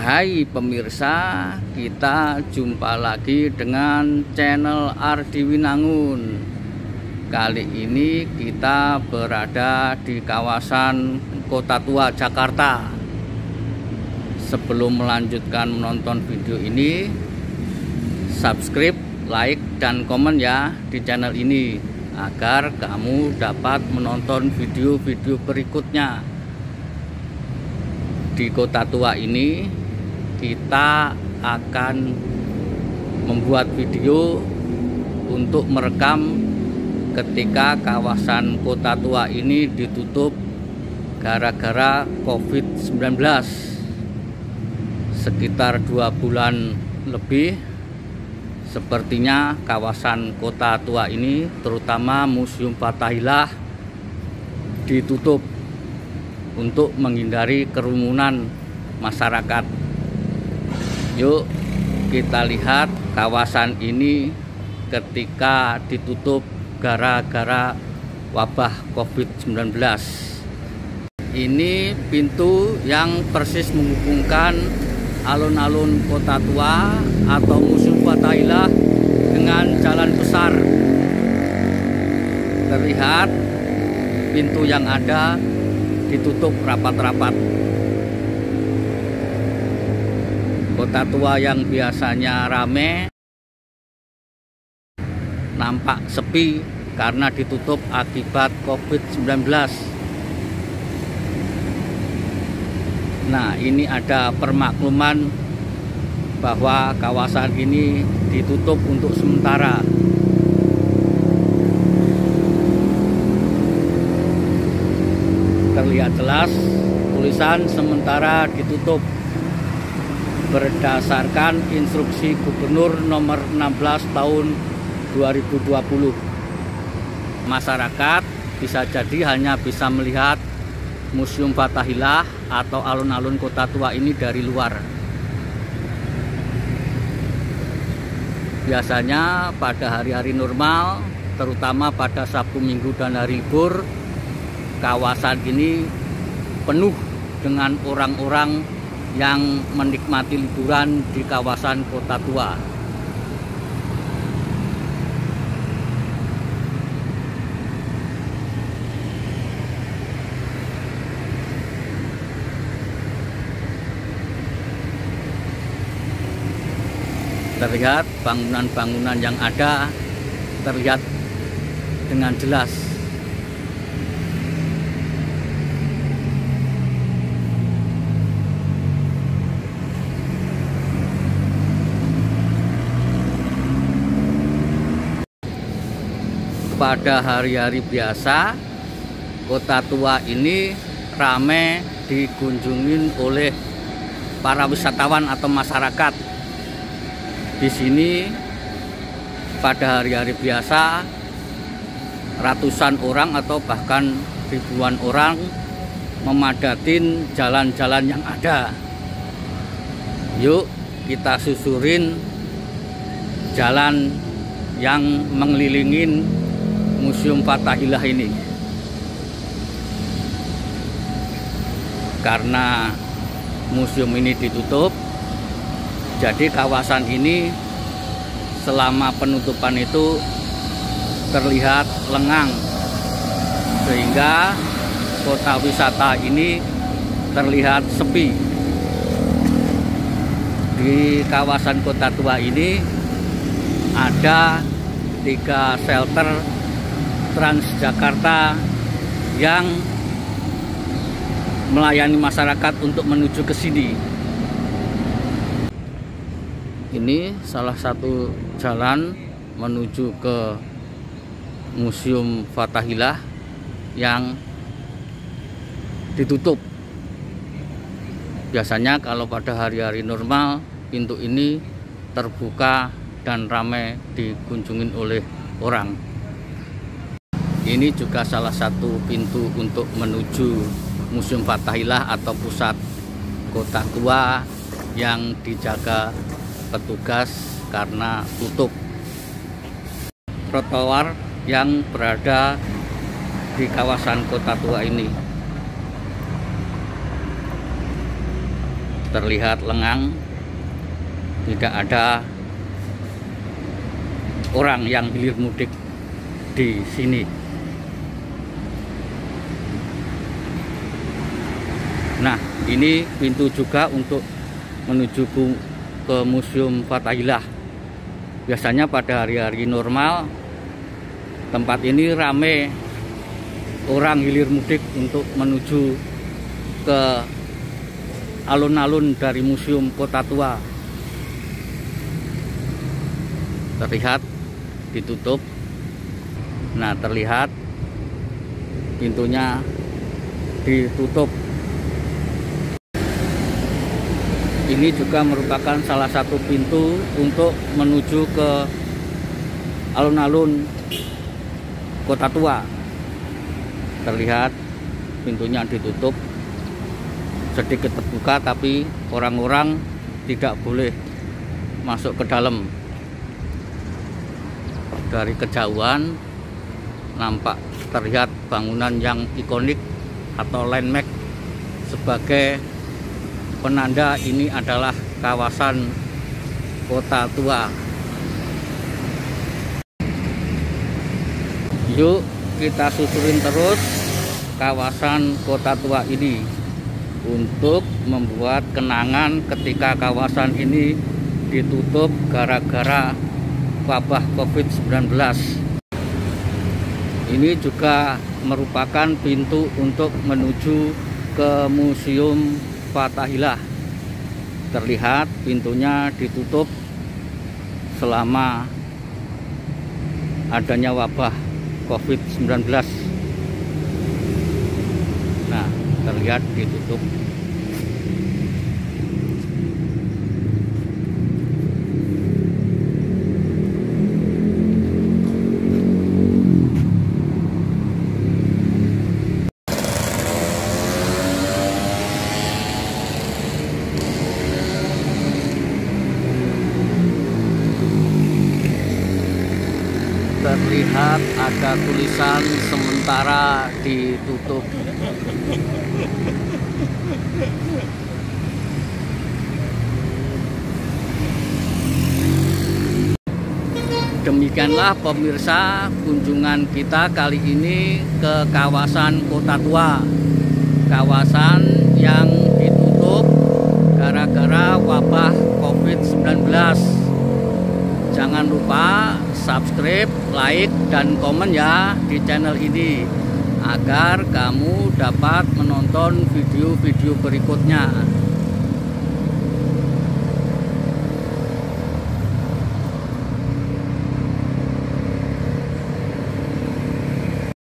Hai pemirsa, kita jumpa lagi dengan channel Ardi Winangun. Kali ini kita berada di kawasan Kota Tua, Jakarta. Sebelum melanjutkan menonton video ini, subscribe, like, dan komen ya di channel ini agar kamu dapat menonton video-video berikutnya. Di Kota Tua ini kita akan membuat video untuk merekam ketika kawasan Kota Tua ini ditutup gara-gara COVID-19 sekitar 2 bulan lebih. Sepertinya kawasan Kota Tua ini, terutama Museum Fathahillah, ditutup untuk menghindari kerumunan masyarakat. Yuk kita lihat kawasan ini ketika ditutup gara-gara wabah COVID-19. Ini pintu yang persis menghubungkan alun-alun Kota Tua atau Museum Fathahillah dengan jalan besar. Terlihat pintu yang ada ditutup rapat-rapat. Kota Tua yang biasanya ramai nampak sepi karena ditutup akibat COVID-19. Nah, ini ada permakluman bahwa kawasan ini ditutup untuk sementara. Terlihat jelas tulisan sementara ditutup berdasarkan instruksi Gubernur nomor 16 tahun 2020. Masyarakat bisa jadi hanya bisa melihat Museum Fathahillah atau alun-alun Kota Tua ini dari luar. Biasanya pada hari-hari normal, terutama pada Sabtu, Minggu, dan hari libur, kawasan ini penuh dengan orang-orang yang menikmati liburan di kawasan Kota Tua. Terlihat bangunan-bangunan yang ada terlihat dengan jelas. Pada hari-hari biasa, Kota Tua ini ramai dikunjungin oleh para wisatawan atau masyarakat. Di sini pada hari-hari biasa ratusan orang atau bahkan ribuan orang memadatin jalan-jalan yang ada. Yuk kita susurin jalan yang mengelilingin Museum Fathahillah ini. Karena museum ini ditutup, jadi kawasan ini selama penutupan itu terlihat lengang, sehingga kota wisata ini terlihat sepi. Di kawasan Kota Tua ini ada 3 shelter Transjakarta yang melayani masyarakat untuk menuju ke sini. Ini salah satu jalan menuju ke Museum Fathahillah yang ditutup. Biasanya kalau pada hari-hari normal pintu ini terbuka dan ramai dikunjungin oleh orang. Ini juga salah satu pintu untuk menuju Museum Fathahillah atau pusat Kota Tua yang dijaga petugas karena tutup. Trotoar yang berada di kawasan Kota Tua ini terlihat lengang, tidak ada orang yang hilir mudik di sini. Nah, ini pintu juga untuk menuju ke Museum Fathahillah. Biasanya pada hari-hari normal tempat ini ramai orang hilir mudik untuk menuju ke alun-alun dari Museum Kota Tua. Terlihat ditutup. Nah, terlihat pintunya ditutup. Ini juga merupakan salah satu pintu untuk menuju ke alun-alun Kota Tua. Terlihat pintunya ditutup, sedikit terbuka, tapi orang-orang tidak boleh masuk ke dalam. Dari kejauhan nampak terlihat bangunan yang ikonik atau landmark sebagai penanda ini adalah kawasan Kota Tua. Yuk kita susurin terus kawasan Kota Tua ini untuk membuat kenangan ketika kawasan ini ditutup gara-gara wabah COVID-19. Ini juga merupakan pintu untuk menuju ke Museum Fathahillah. Terlihat pintunya ditutup selama adanya wabah COVID-19. Nah, terlihat ditutup. Terlihat ada tulisan sementara ditutup. Demikianlah pemirsa kunjungan kita kali ini ke kawasan Kota Tua. Kawasan yang ditutup gara-gara wabah COVID-19. Jangan lupa subscribe, like, dan komen ya di channel ini agar kamu dapat menonton video-video berikutnya.